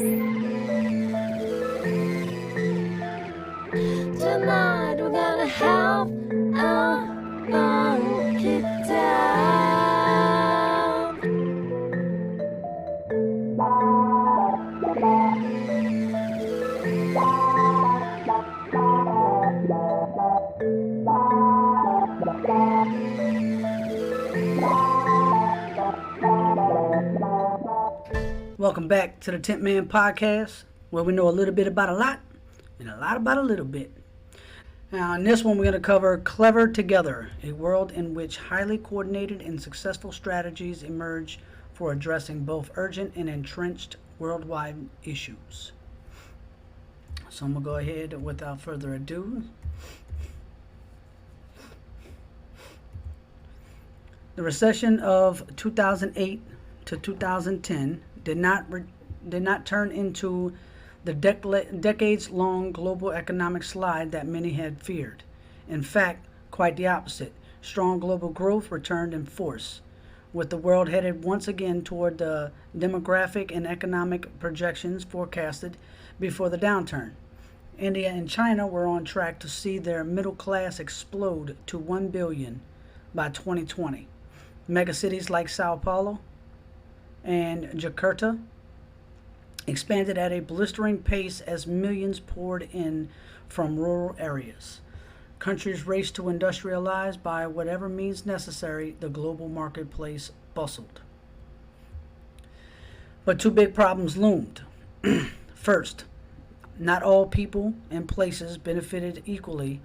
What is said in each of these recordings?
Tonight we're gonna have a funky time. Welcome back to the Tent Man Podcast, where we know a little bit about a lot and a lot about a little bit. Now, in this one, we're going to cover CleverTogether, a world in which highly coordinated and successful strategies emerge for addressing both urgent and entrenched worldwide issues. So I'm going to go ahead without further ado. The recession of 2008 to 2010 did not turn into the decades-long global economic slide that many had feared. In fact, quite the opposite. Strong global growth returned in force, with the world headed once again toward the demographic and economic projections forecasted before the downturn. India and China were on track to see their middle class explode to 1 billion by 2020. Megacities like Sao Paulo and Jakarta expanded at a blistering pace as millions poured in from rural areas. Countries raced to industrialize by whatever means necessary. The global marketplace bustled. But two big problems loomed. First, not all people and places benefited equally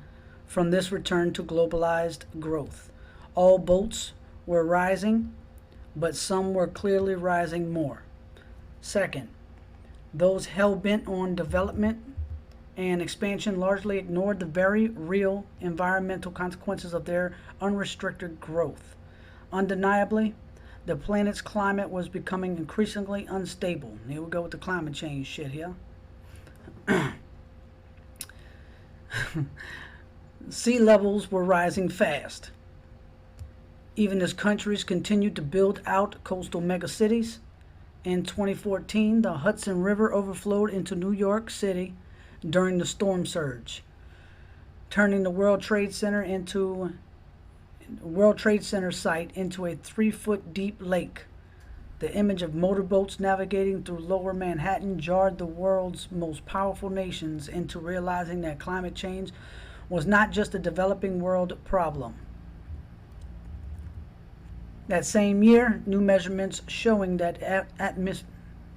from this return to globalized growth. All boats were rising, but some were clearly rising more. Second, those hell-bent on development and expansion largely ignored the very real environmental consequences of their unrestricted growth. Undeniably, the planet's climate was becoming increasingly unstable. Here we go with the climate change shit here. Sea levels were rising fast. Even as countries continued to build out coastal megacities, in 2014, the Hudson River overflowed into New York City during the storm surge, turning the World Trade Center site into a 3-foot deep lake. The image of motorboats navigating through lower Manhattan jarred the world's most powerful nations into realizing that climate change was not just a developing world problem. That same year, new measurements showing that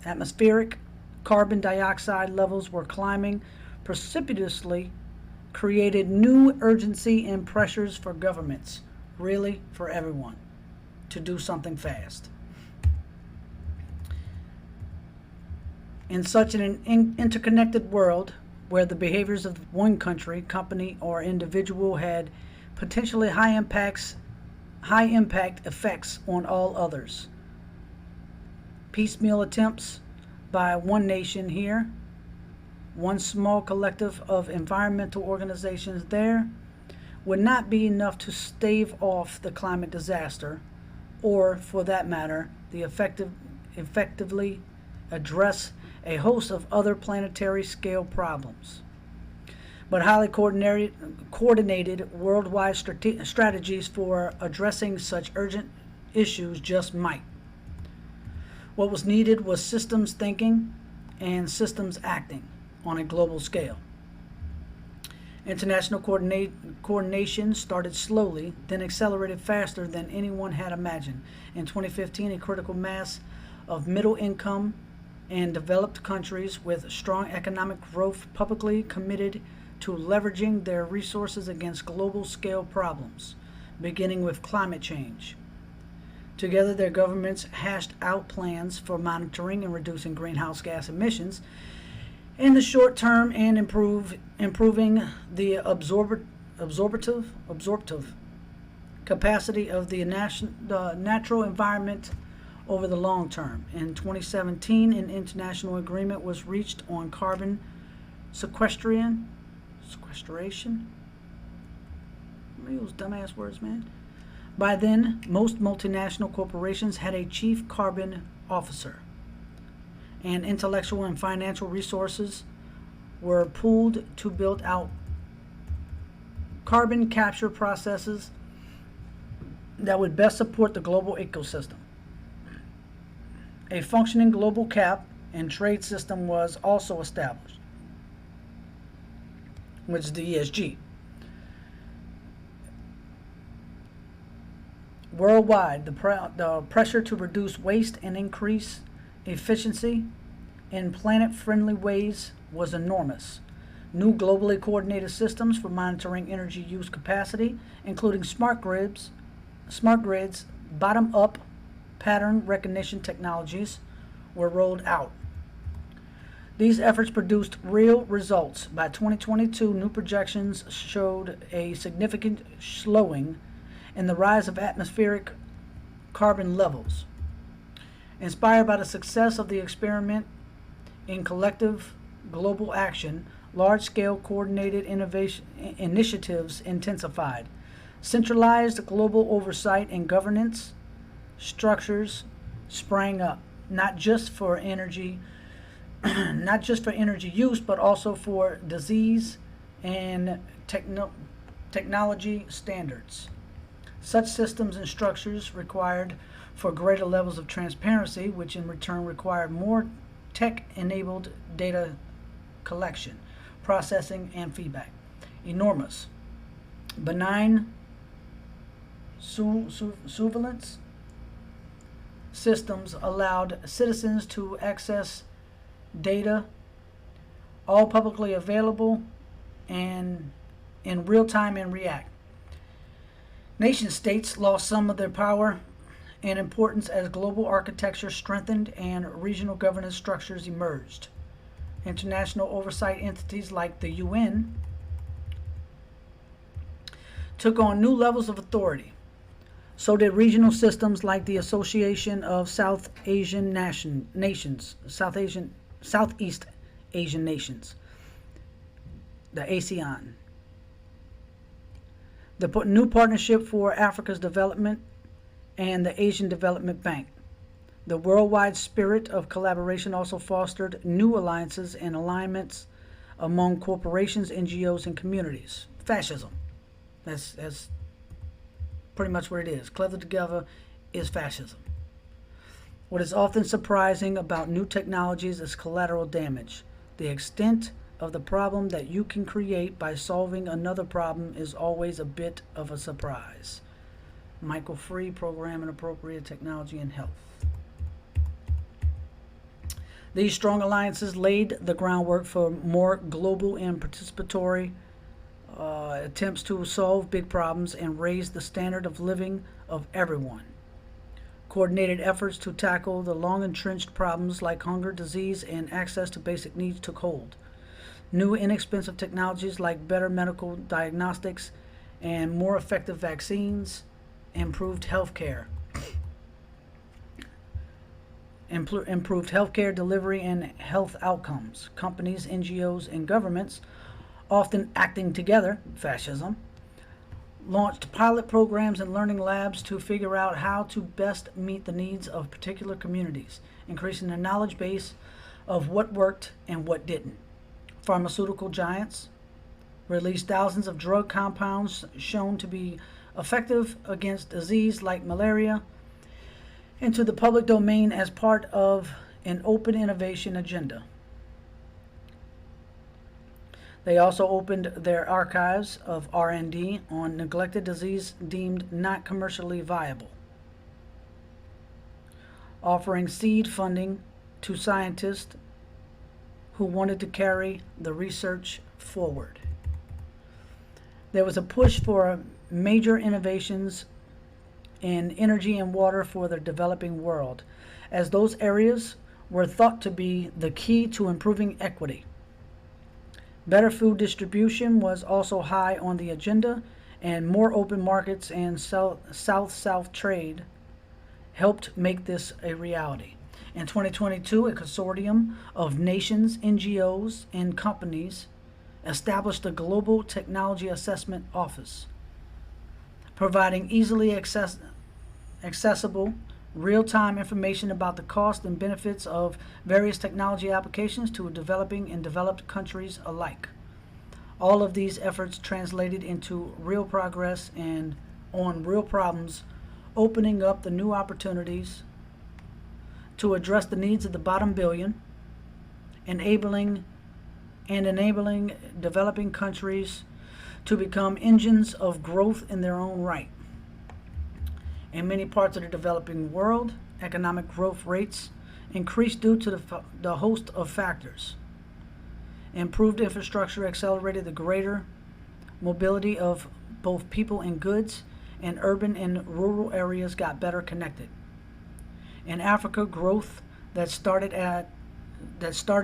atmospheric carbon dioxide levels were climbing precipitously created new urgency and pressures for governments, really for everyone, to do something fast. In such an interconnected world where the behaviors of one country, company, or individual had potentially high impact effects on all others. Piecemeal attempts by one nation here, one small collective of environmental organizations there, would not be enough to stave off the climate disaster, or, for that matter, effectively address a host of other planetary scale problems. But highly coordinated worldwide strategies for addressing such urgent issues just might. What was needed was systems thinking and systems acting on a global scale. International coordination started slowly, then accelerated faster than anyone had imagined. In 2015, a critical mass of middle income and developed countries with strong economic growth publicly committed to leveraging their resources against global scale problems, beginning with climate change. Together, their governments hashed out plans for monitoring and reducing greenhouse gas emissions in the short term and improving the absorptive capacity of the natural environment over the long term. In 2017, an international agreement was reached on carbon sequestration. Those dumbass words, man. By then, most multinational corporations had a chief carbon officer. and intellectual and financial resources were pooled to build out carbon capture processes that would best support the global ecosystem. A functioning global cap and trade system was also established, which is the ESG. Worldwide, the pressure to reduce waste and increase efficiency in planet-friendly ways was enormous. New globally coordinated systems for monitoring energy use capacity, including smart grids, bottom-up pattern recognition technologies, were rolled out. These efforts produced real results. By 2022, new projections showed a significant slowing in the rise of atmospheric carbon levels. Inspired by the success of the experiment in collective global action, large-scale coordinated initiatives intensified. Centralized global oversight and governance structures sprang up, not just for energy use, but also for disease and technology standards. Such systems and structures required for greater levels of transparency, which in return required more tech-enabled data collection, processing, and feedback. Enormous. Benign surveillance systems allowed citizens to access data, all publicly available and in real time, and react. Nation states lost some of their power and importance as global architecture strengthened and regional governance structures emerged. International oversight entities like the UN took on new levels of authority. So did regional systems like the Association of Southeast Asian Nations, the ASEAN. The new Partnership for Africa's Development, and the Asian Development Bank. The worldwide spirit of collaboration also fostered new alliances and alignments among corporations, NGOs, and communities. Fascism. That's pretty much what it is. CleverTogether is fascism. What is often surprising about new technologies is collateral damage. The extent of the problem that you can create by solving another problem is always a bit of a surprise. Michael Free, Program and Appropriate Technology and Health. These strong alliances laid the groundwork for more global and participatory attempts to solve big problems and raise the standard of living of everyone. Coordinated efforts to tackle the long-entrenched problems like hunger, disease, and access to basic needs took hold. New inexpensive technologies like better medical diagnostics and more effective vaccines, improved healthcare delivery and health outcomes. Companies, NGOs, and governments, often acting together, fascism, launched pilot programs and learning labs to figure out how to best meet the needs of particular communities, increasing the knowledge base of what worked and what didn't. Pharmaceutical giants released thousands of drug compounds shown to be effective against disease like malaria into the public domain as part of an open innovation agenda. They also opened their archives of R&D on neglected disease deemed not commercially viable, offering seed funding to scientists who wanted to carry the research forward. There was a push for major innovations in energy and water for the developing world, as those areas were thought to be the key to improving equity. Better food distribution was also high on the agenda, and more open markets and South-South trade helped make this a reality. In 2022, a consortium of nations, NGOs, and companies established the Global Technology Assessment Office, providing easily accessible real-time information about the cost and benefits of various technology applications to developing and developed countries alike. All of these efforts translated into real progress and on real problems, opening up the new opportunities to address the needs of the bottom billion, enabling developing countries to become engines of growth in their own right. In many parts of the developing world, economic growth rates increased due to the host of factors. Improved infrastructure accelerated the greater mobility of both people and goods, and urban and rural areas got better connected. In Africa, growth that started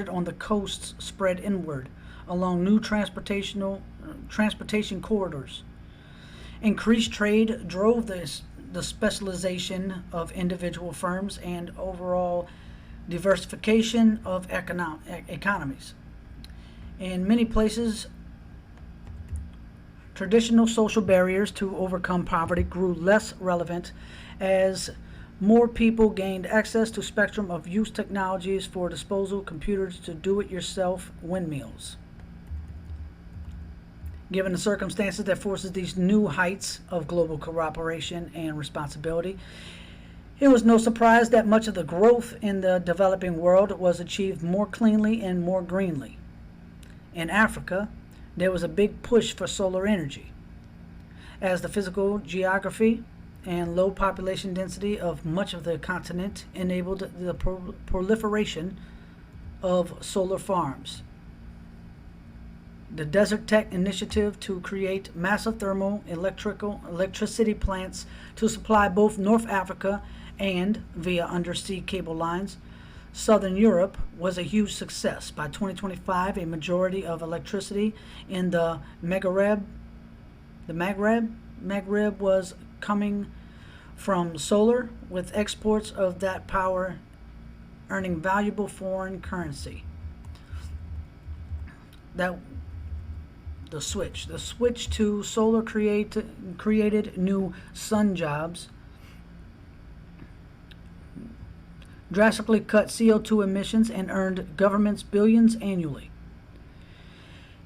on the coasts spread inward along new transportation corridors. Increased trade drove the specialization of individual firms and overall diversification of economies. In many places, traditional social barriers to overcome poverty grew less relevant as more people gained access to spectrum of use technologies for disposal, computers to do-it-yourself windmills. Given the circumstances that forces these new heights of global cooperation and responsibility, it was no surprise that much of the growth in the developing world was achieved more cleanly and more greenly. In Africa, there was a big push for solar energy, as the physical geography and low population density of much of the continent enabled the proliferation of solar farms. The Desert Tech initiative to create massive thermal electricity plants to supply both North Africa and, via undersea cable lines, Southern Europe was a huge success. By 2025, a majority of electricity in the Maghreb was coming from solar, with exports of that power earning valuable foreign currency. The switch to solar created new sun jobs, drastically cut CO2 emissions, and earned governments billions annually.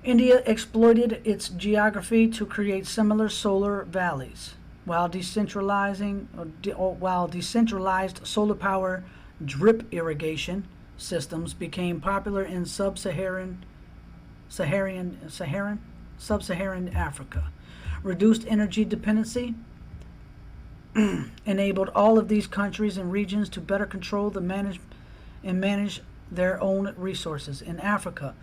India exploited its geography to create similar solar valleys, while decentralized solar power drip irrigation systems became popular in sub-Saharan Africa. Reduced energy dependency enabled all of these countries and regions to better control manage their own resources. In Africa,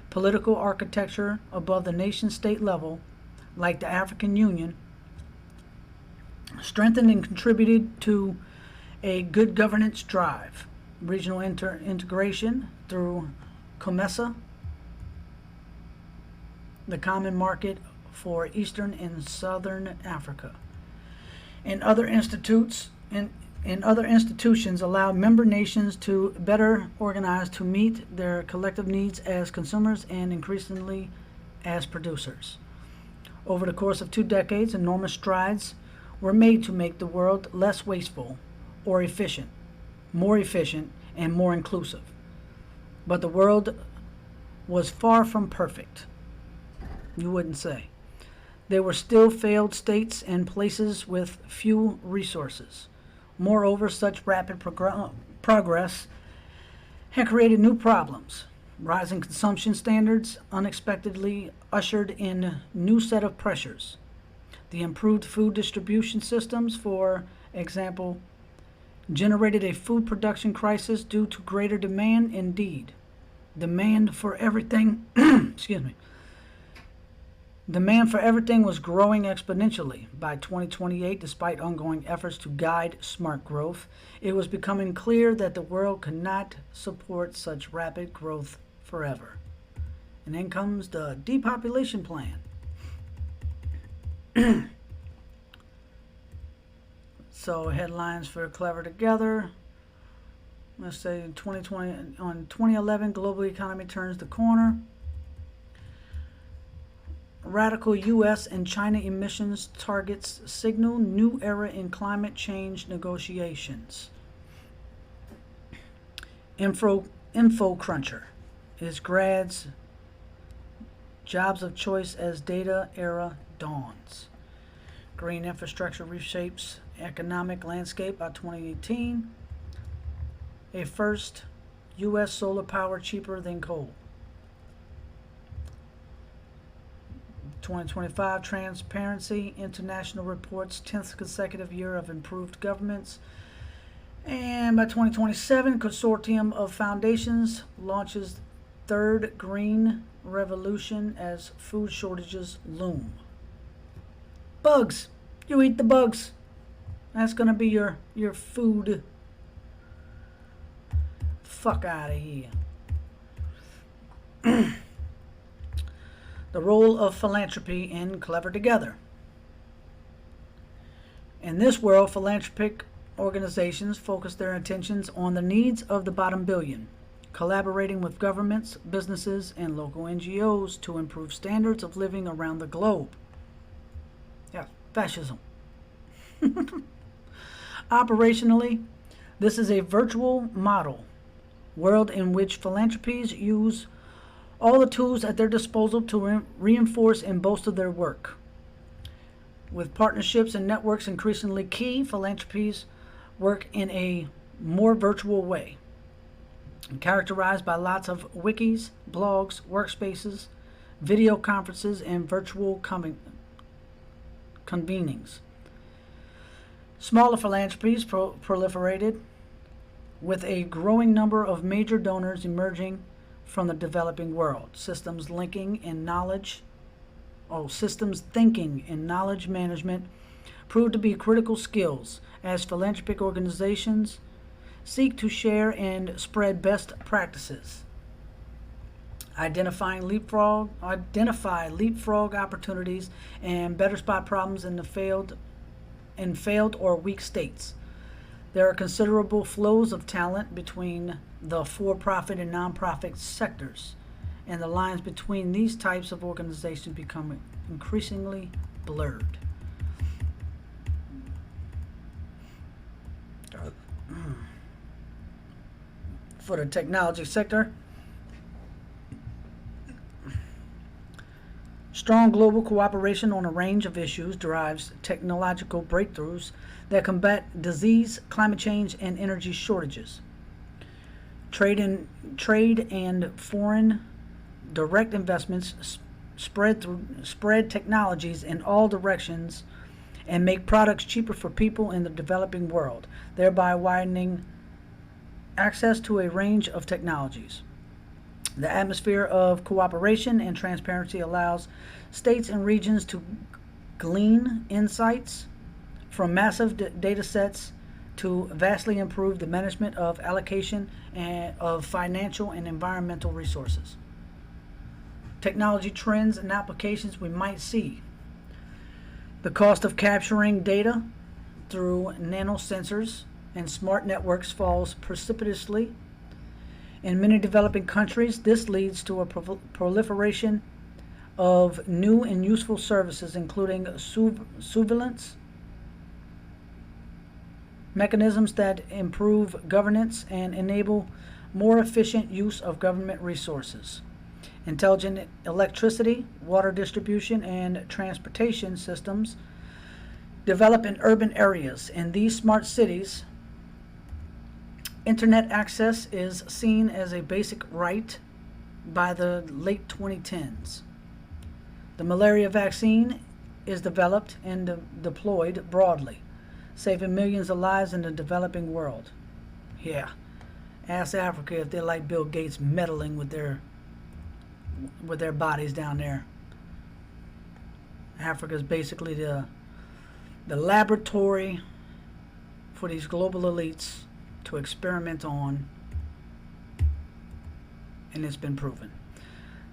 political architecture above the nation-state level, like the African Union, strengthened and contributed to a good governance drive. Regional integration through COMESA, the common market for Eastern and Southern Africa. And other institutions allow member nations to better organize to meet their collective needs as consumers and increasingly as producers. Over the course of 2 decades, enormous strides were made to make the world less wasteful or more efficient, and more inclusive. But the world was far from perfect, you wouldn't say. There were still failed states and places with few resources. Moreover, such rapid progress had created new problems. Rising consumption standards unexpectedly ushered in a new set of pressures. The improved food distribution systems, for example, generated a food production crisis due to greater demand. Indeed, demand for everything Demand for everything was growing exponentially. By 2028, despite ongoing efforts to guide smart growth, it was becoming clear that the world could not support such rapid growth forever. And then comes the depopulation plan. So headlines for CleverTogether. Let's say in 2011, global economy turns the corner. radical U.S. and China emissions targets signal new era in climate change negotiations. Info Cruncher is grads' jobs of choice as data era dawns. Green infrastructure reshapes economic landscape by 2018. A first U.S. solar power cheaper than coal. 2025 Transparency International reports 10th consecutive year of improved governance. And by 2027, consortium of foundations launches third green revolution as food shortages loom. Bugs. You eat the bugs. That's going to be your food. Fuck out of here. The role of philanthropy in CleverTogether. In this world, philanthropic organizations focus their attentions on the needs of the bottom billion, collaborating with governments, businesses, and local NGOs to improve standards of living around the globe. Yeah, fascism. Operationally, this is a virtual model world in which philanthropies use all the tools at their disposal to reinforce and bolster their work. With partnerships and networks increasingly key, philanthropies work in a more virtual way, characterized by lots of wikis, blogs, workspaces, video conferences, and virtual convenings. Smaller philanthropies proliferated, with a growing number of major donors emerging from the developing world. Systems thinking and knowledge management proved to be critical skills as philanthropic organizations seek to share and spread best practices. Identify leapfrog opportunities and better spot problems in failed or weak states. There are considerable flows of talent between the for-profit and non-profit sectors, and the lines between these types of organizations become increasingly blurred. For the technology sector, strong global cooperation on a range of issues drives technological breakthroughs that combat disease, climate change, and energy shortages. Trade and foreign direct investments spread technologies in all directions and make products cheaper for people in the developing world, thereby widening access to a range of technologies. The atmosphere of cooperation and transparency allows states and regions to glean insights from massive data sets to vastly improve the management of allocation of financial and environmental resources. Technology trends and applications we might see. The cost of capturing data through nanosensors and smart networks falls precipitously. In many developing countries, this leads to a proliferation of new and useful services, including surveillance mechanisms that improve governance and enable more efficient use of government resources. Intelligent electricity, water distribution, and transportation systems develop in urban areas. In these smart cities, internet access is seen as a basic right by the late 2010s. The malaria vaccine is developed and deployed broadly, saving millions of lives in the developing world. Yeah, ask Africa if they like Bill Gates meddling with their bodies down there. Africa is basically the laboratory for these global elites to experiment on, and it's been proven.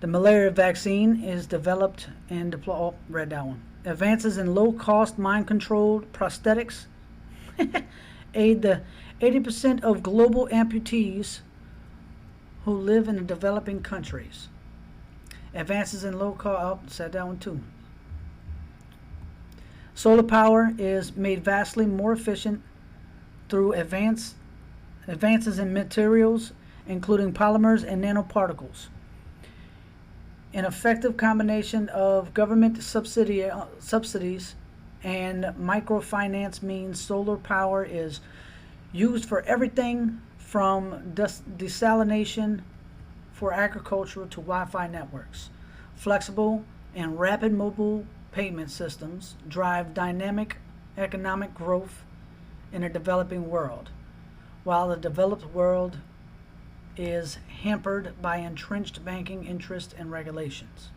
The malaria vaccine is developed and deployed. Oh, read that one. Advances in low-cost, mind-controlled prosthetics aid the 80% of global amputees who live in the developing countries. Advances in low cost, oh, said that one too. Solar power is made vastly more efficient through advances in materials, including polymers and nanoparticles. An effective combination of government subsidies and microfinance means solar power is used for everything from desalination for agriculture to Wi-Fi networks. Flexible and rapid mobile payment systems drive dynamic economic growth in a developing world, while the developed world is hampered by entrenched banking interest and regulations.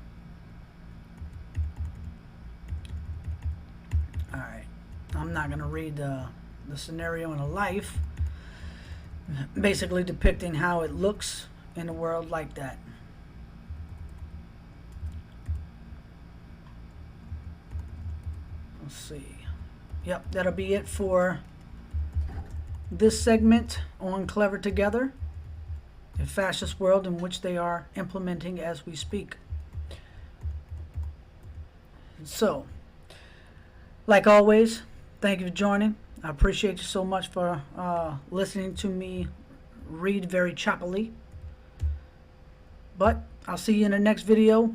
All right, I'm not going to read the scenario in a life, basically depicting how it looks in a world like that. Let's see. Yep, that'll be it for this segment on CleverTogether, a fascist world in which they are implementing as we speak. So, like always, thank you for joining. I appreciate you so much for listening to me read very choppily. But I'll see you in the next video.